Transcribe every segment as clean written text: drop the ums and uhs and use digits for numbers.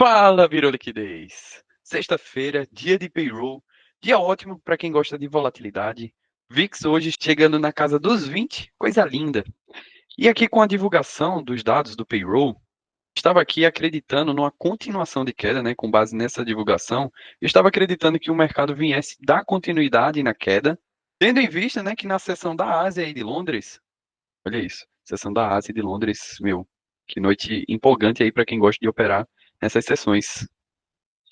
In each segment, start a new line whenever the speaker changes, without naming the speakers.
Fala, virou liquidez. Sexta-feira, dia de payroll, dia ótimo para quem gosta de volatilidade. VIX hoje chegando na casa dos 20, coisa linda. E aqui com a divulgação dos dados do payroll, estava aqui acreditando numa continuação de queda, né, com base nessa divulgação. Eu estava acreditando que o mercado viesse dar continuidade na queda, tendo em vista, né, que na sessão da Ásia e de Londres, olha isso, sessão da Ásia e de Londres, meu, que noite empolgante aí para quem gosta de operar nessas sessões.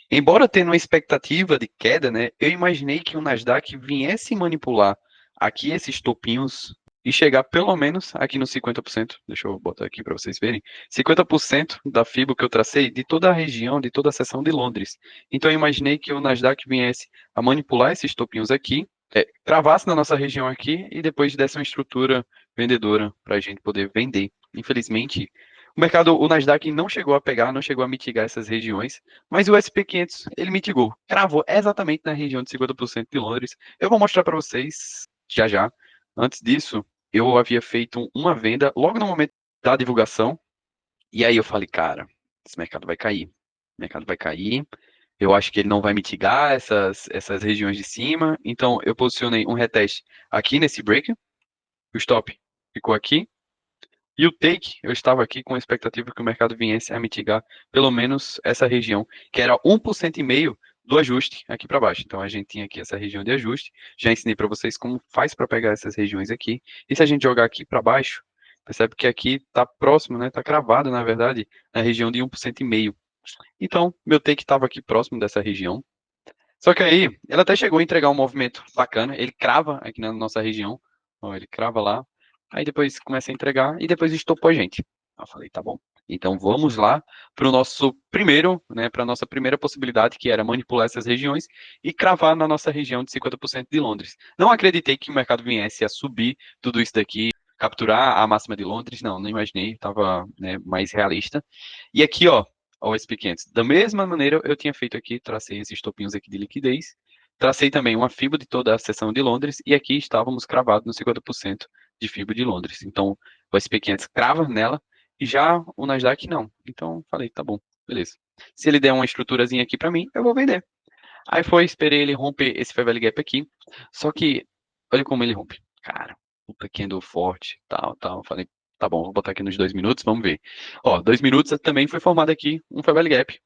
Embora tendo uma expectativa de queda, né, eu imaginei que o Nasdaq viesse manipular aqui esses topinhos e chegar pelo menos aqui nos 50%. Deixa eu botar aqui para vocês verem. 50% da FIBO que eu tracei de toda a região, de toda a seção de Londres. Então eu imaginei que o Nasdaq viesse a manipular esses topinhos aqui, travasse na nossa região aqui e depois desse uma estrutura vendedora para a gente poder vender. Infelizmente, o Nasdaq não chegou a pegar, não chegou a mitigar essas regiões, mas o SP500, ele mitigou, cravou exatamente na região de 50% de Londres. Eu vou mostrar para vocês já já. Antes disso, eu havia feito uma venda logo no momento da divulgação, e aí eu falei, cara, esse mercado vai cair. O mercado vai cair, eu acho que ele não vai mitigar essas regiões de cima, então eu posicionei um reteste aqui nesse break, o stop ficou aqui, e o take, eu estava aqui com a expectativa que o mercado viesse a mitigar pelo menos essa região, que era 1,5% do ajuste aqui para baixo. Então a gente tinha aqui essa região de ajuste. Já ensinei para vocês como faz para pegar essas regiões aqui. E se a gente jogar aqui para baixo, percebe que aqui está próximo, né? Está cravado, na verdade, na região de 1,5%. Então, meu take estava aqui próximo dessa região. Só que aí, ele até chegou a entregar um movimento bacana. Ele crava aqui na nossa região. Ó, ele crava lá. Aí depois começa a entregar e depois estopou a gente. Eu falei, tá bom. Então vamos lá para o nosso primeiro, né, para a nossa primeira possibilidade, que era manipular essas regiões e cravar na nossa região de 50% de Londres. Não acreditei que o mercado viesse a subir tudo isso daqui, capturar a máxima de Londres, não imaginei, estava, né, mais realista. E aqui, ó, o SP500. Da mesma maneira, eu tinha feito aqui, tracei esses topinhos aqui de liquidez, tracei também uma FIBO de toda a seção de Londres, e aqui estávamos cravados no 50% de FIBO de Londres. Então, o SP500 crava nela, e já o Nasdaq não. Então, falei, tá bom, beleza. Se ele der uma estruturazinha aqui para mim, eu vou vender. Aí foi, esperei ele romper esse Fair Value Gap aqui, só que, olha como ele rompe. Cara, puta que andou forte, tal. Falei, tá bom, vou botar aqui nos 2 minutos, vamos ver. Ó, 2 minutos também foi formado aqui um Fair Value Gap.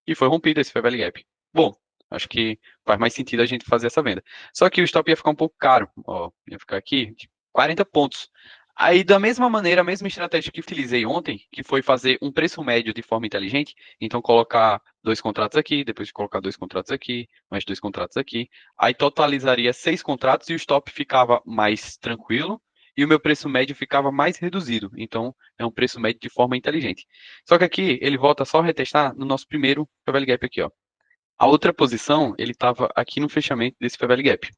E foi rompido esse Fair Value Gap. Bom, acho que faz mais sentido a gente fazer essa venda. Só que o stop ia ficar um pouco caro. Ó, ia ficar aqui de 40 pontos. Aí, da mesma maneira, a mesma estratégia que utilizei ontem, que foi fazer um preço médio de forma inteligente, então colocar 2 contratos aqui, depois colocar 2 contratos aqui, mais 2 contratos aqui, aí totalizaria 6 contratos e o stop ficava mais tranquilo e o meu preço médio ficava mais reduzido. Então, é um preço médio de forma inteligente. Só que aqui ele volta só a retestar no nosso primeiro Fair Value Gap aqui, ó. A outra posição, ele estava aqui no fechamento desse Fair Value Gap.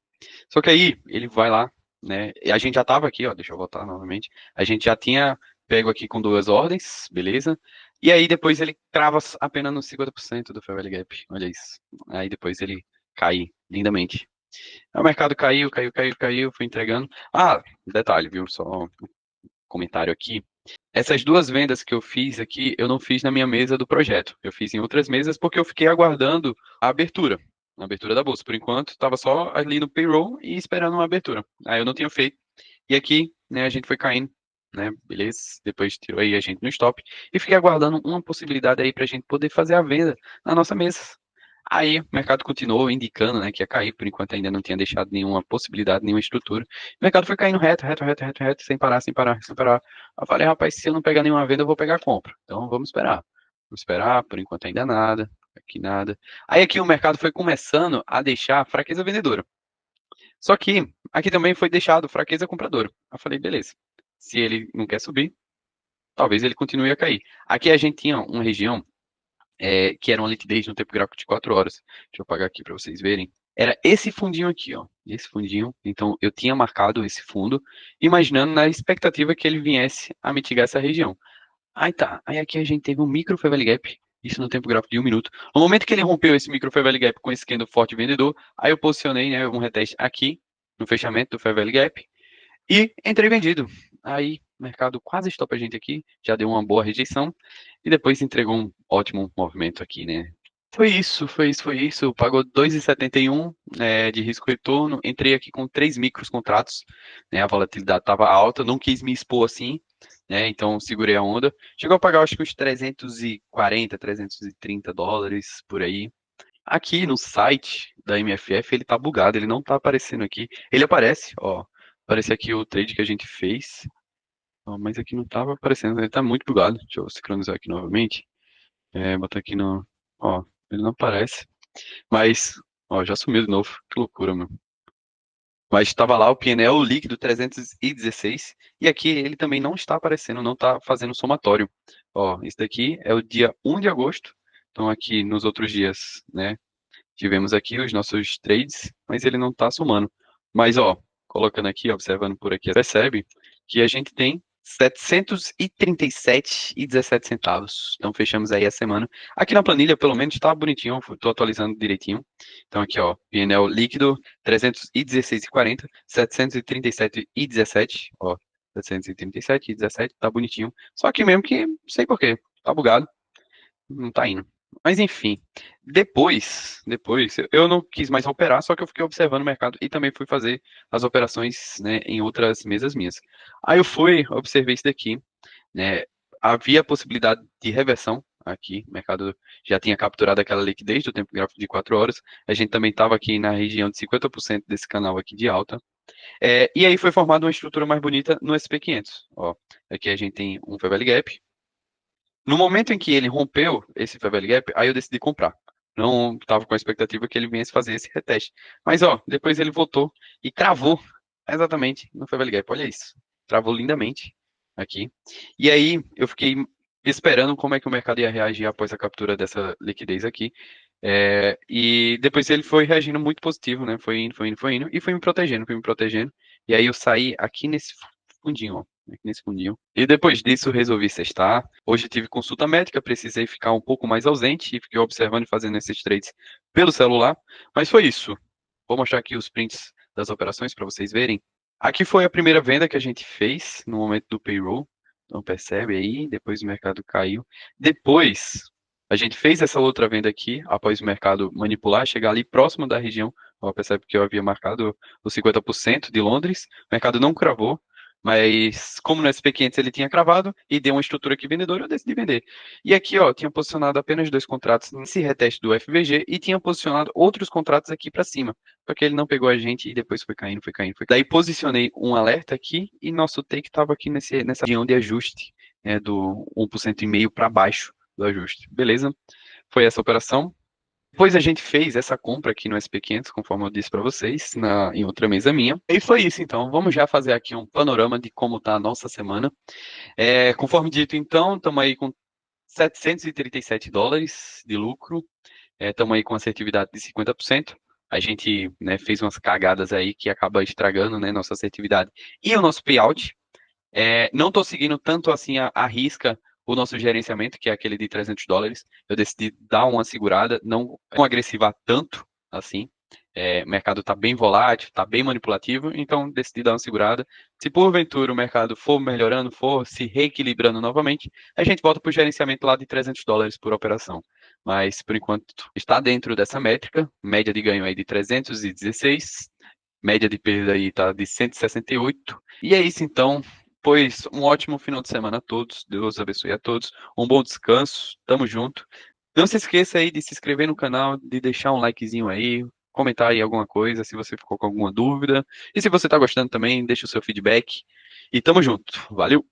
Só que aí ele vai lá, né? E a gente já estava aqui, ó, deixa eu voltar novamente. A gente já tinha pego aqui com 2 ordens, beleza? E aí depois ele trava apenas no 50% do Fair Value Gap. Olha isso. Aí depois ele cai lindamente. Aí o mercado caiu, foi entregando. Ah, detalhe, viu? Só um comentário aqui. Essas 2 vendas que eu fiz aqui, eu não fiz na minha mesa do projeto. Eu fiz em outras mesas porque eu fiquei aguardando a abertura da bolsa. Por enquanto, estava só ali no payroll e esperando uma abertura. Aí eu não tinha feito. E aqui, né, a gente foi caindo, né, beleza? Depois tirou aí a gente no stop. E fiquei aguardando uma possibilidade aí para a gente poder fazer a venda na nossa mesa. Aí o mercado continuou indicando, né, que ia cair, por enquanto ainda não tinha deixado nenhuma possibilidade, nenhuma estrutura. O mercado foi caindo reto, sem parar. Eu falei, rapaz, se eu não pegar nenhuma venda, eu vou pegar a compra. Então vamos esperar. Vamos esperar, por enquanto ainda nada, aqui nada. Aí aqui o mercado foi começando a deixar fraqueza vendedora. Só que aqui também foi deixado fraqueza compradora. Eu falei, beleza. Se ele não quer subir, talvez ele continue a cair. Aqui a gente tinha uma região que era uma liquidez no tempo gráfico de 4 horas. Deixa eu apagar aqui para vocês verem. Era esse fundinho aqui, ó. Esse fundinho. Então, eu tinha marcado esse fundo, imaginando na expectativa que ele viesse a mitigar essa região. Aí tá. Aí aqui a gente teve um micro Fair Value Gap. Isso no tempo gráfico de 1 minuto. No momento que ele rompeu esse micro Fair Value Gap com esse candle forte vendedor, aí eu posicionei, né, um reteste aqui, no fechamento do Fair Value Gap, e entrei vendido. aí o mercado quase stop a gente aqui, já deu uma boa rejeição, e depois entregou um ótimo movimento aqui, né? Foi isso. Pagou 2,71 de risco retorno. Entrei aqui com 3 micros contratos, né? A volatilidade estava alta, não quis me expor assim, né? Então segurei a onda. Chegou a pagar acho que uns 340, US$ 330 por aí. Aqui no site da MFF ele tá bugado, ele não tá aparecendo aqui. Ele aparece, ó. Aparece aqui o trade que a gente fez. Ó, mas aqui não tava aparecendo, ele tá muito bugado. Deixa eu sincronizar aqui novamente. Botar aqui no. Ó, ele não aparece. Mas, ó, já sumiu de novo. Que loucura, meu. Mas estava lá o PNL líquido 316. E aqui ele também não está aparecendo, não está fazendo somatório. Ó, esse daqui é o dia 1 de agosto. Então aqui nos outros dias, né? Tivemos aqui os nossos trades, mas ele não está somando. Mas, ó, colocando aqui, observando por aqui, percebe que a gente tem 737,17 centavos. Então, fechamos aí a semana. Aqui na planilha, pelo menos, está bonitinho. Estou atualizando direitinho. Então, aqui, ó, PNL líquido, 316,40, 737,17, ó, 737,17, tá bonitinho. Só que mesmo que, não sei por quê, tá bugado, não tá indo. Mas enfim, depois, eu não quis mais operar, só que eu fiquei observando o mercado e também fui fazer as operações, né, em outras mesas minhas. Aí eu fui, observei isso daqui, né, havia possibilidade de reversão aqui, o mercado já tinha capturado aquela liquidez do tempo gráfico de 4 horas, a gente também estava aqui na região de 50% desse canal aqui de alta, e aí foi formada uma estrutura mais bonita no SP500, ó, aqui a gente tem um Fair Value Gap. No momento em que ele rompeu esse Fair Value Gap, aí eu decidi comprar. Não estava com a expectativa que ele viesse fazer esse reteste. Mas, ó, depois ele voltou e cravou exatamente no Fair Value Gap. Olha isso. Travou lindamente aqui. E aí eu fiquei esperando como é que o mercado ia reagir após a captura dessa liquidez aqui. E depois ele foi reagindo muito positivo, né? Foi indo, e foi me protegendo. E aí eu saí aqui nesse fundinho, ó. Aqui nesse fundinho. E depois disso resolvi cestar. Hoje tive consulta médica, precisei ficar um pouco mais ausente e fiquei observando e fazendo esses trades pelo celular. Mas foi isso. Vou mostrar aqui os prints das operações para vocês verem. Aqui foi a primeira venda que a gente fez no momento do payroll. Então percebe aí, depois o mercado caiu. Depois a gente fez essa outra venda aqui, após o mercado manipular, chegar ali próximo da região. Ó, percebe que eu havia marcado os 50% de Londres. O mercado não cravou, mas como no SP500 ele tinha cravado e deu uma estrutura aqui vendedora, eu decidi vender. E aqui, ó, tinha posicionado apenas 2 contratos nesse reteste do FVG e tinha posicionado outros contratos aqui para cima. Só que ele não pegou a gente e depois foi caindo, foi caindo, foi caindo. Daí posicionei um alerta aqui e nosso take estava aqui nessa região de ajuste, né, do 1,5% para baixo do ajuste. Beleza? Foi essa operação. Depois a gente fez essa compra aqui no SP500, conforme eu disse para vocês, em outra mesa minha. E foi isso, então. Vamos já fazer aqui um panorama de como está a nossa semana. Conforme dito, então, estamos aí com US$ 737 de lucro. Estamos aí com assertividade de 50%. A gente, né, fez umas cagadas aí que acaba estragando, né, nossa assertividade e o nosso payout. Não estou seguindo tanto assim a risca o nosso gerenciamento, que é aquele de US$ 300. Eu decidi dar uma segurada, não agressivar tanto assim. O mercado está bem volátil, está bem manipulativo, então decidi dar uma segurada. Se porventura o mercado for melhorando, for se reequilibrando novamente, a gente volta para o gerenciamento lá de US$ 300 por operação. Mas, por enquanto, está dentro dessa métrica, média de ganho aí de 316, média de perda aí está de 168. E é isso, então. Pois um ótimo final de semana a todos. Deus abençoe a todos. Um bom descanso. Tamo junto. Não se esqueça aí de se inscrever no canal, de deixar um likezinho aí, comentar aí alguma coisa, se você ficou com alguma dúvida. E se você tá gostando também, deixa o seu feedback. E tamo junto. Valeu!